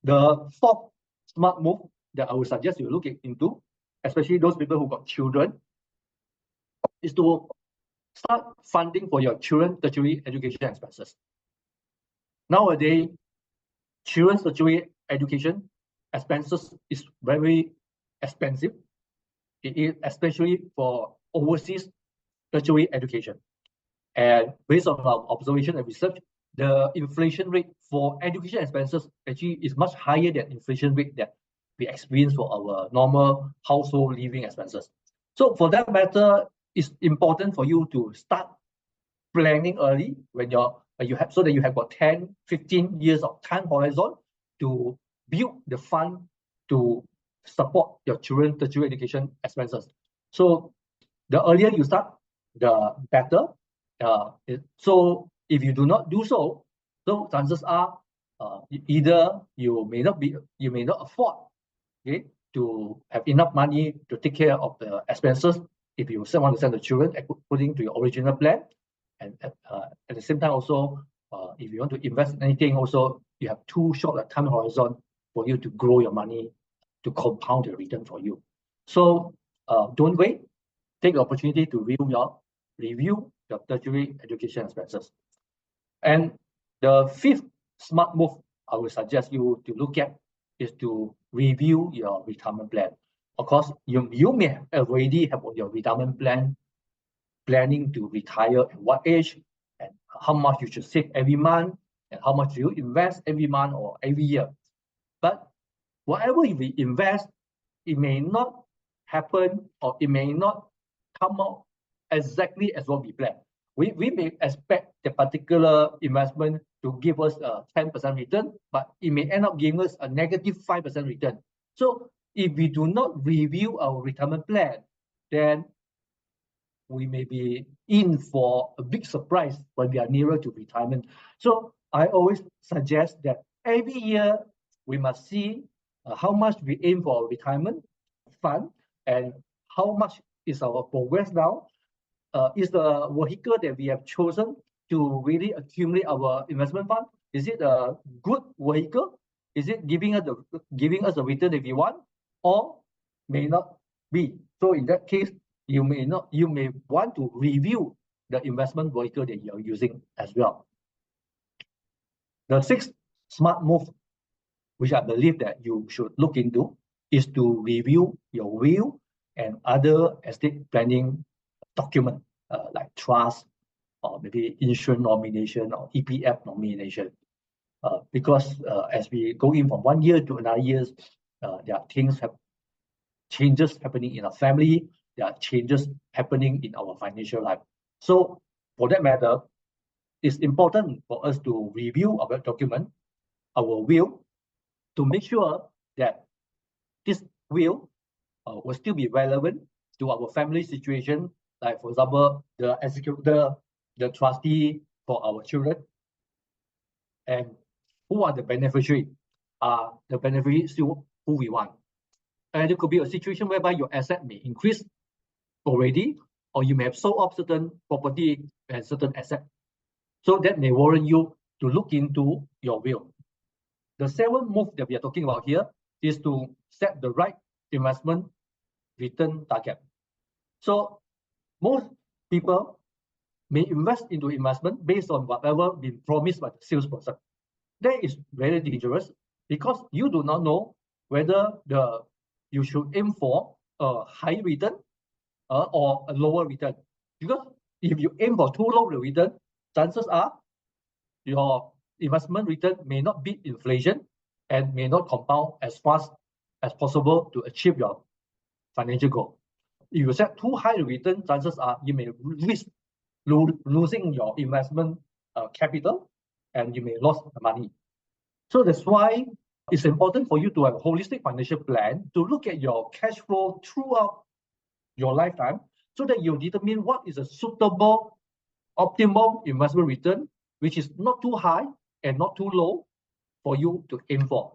The fourth smart move that I would suggest you look into, especially those people who got children, is to start funding for your children's tertiary education expenses. Nowadays, children's tertiary education expenses is very expensive. It is especially for overseas tertiary education. And based on our observation and research, the inflation rate for education expenses actually is much higher than inflation rate that we experience for our normal household living expenses. So for that matter, it's important for you to start planning early when you have, so that you have got 10, 15 years of time horizon to build the fund to support your children's tertiary education expenses. So the earlier you start, the better. So if you do not do so, so chances are either you may not afford, okay, to have enough money to take care of the expenses if you want to send the children according to your original plan, and at the same time also, if you want to invest in anything, also you have too short a time horizon for you to grow your money to compound the return for you. So don't wait. Take the opportunity to review your tertiary education expenses. And the fifth smart move I would suggest you to look at is to review your retirement plan. Of course, you may already have your retirement plan, planning to retire at what age, and how much you should save every month, and how much you invest every month or every year. But whatever we invest, it may not happen, or it may not come out exactly as what we plan. We may expect the particular investment to give us a 10% return, but it may end up giving us a negative 5% return. So if we do not review our retirement plan, then we may be in for a big surprise when we are nearer to retirement. So I always suggest that every year we must see how much we aim for our retirement fund and how much is our progress now. Is the vehicle that we have chosen to really accumulate our investment fund, is it a good vehicle? Is it giving us the return that we want, or may not be? So in that case, you may want to review the investment vehicle that you are using as well. The sixth smart move, which I believe that you should look into, is to review your will and other estate planning document, like trust, or maybe insurance nomination or EPF nomination. Because as we go in from 1 year to another year, there are changes happening in our family, there are changes happening in our financial life. So for that matter, it's important for us to review our document, our will, to make sure that this will will still be relevant to our family situation. Like, for example, the executor, the trustee for our children, and who are the beneficiary? The beneficiary still who we want. And it could be a situation whereby your asset may increase already, or you may have sold off certain property and certain asset. So that may warrant you to look into your will. The seventh move that we are talking about here is to set the right investment return target. So most people may invest into investment based on whatever been promised by the salesperson. That is very dangerous, because you do not know whether you should aim for a high return or a lower return. Because if you aim for too low the return, chances are your investment return may not beat inflation and may not compound as fast as possible to achieve your financial goal. If you set too high the return, chances are you may risk losing your investment capital, and you may lose the money. So that's why it's important for you to have a holistic financial plan to look at your cash flow throughout your lifetime, so that you determine what is a suitable, optimal investment return, which is not too high and not too low for you to aim for.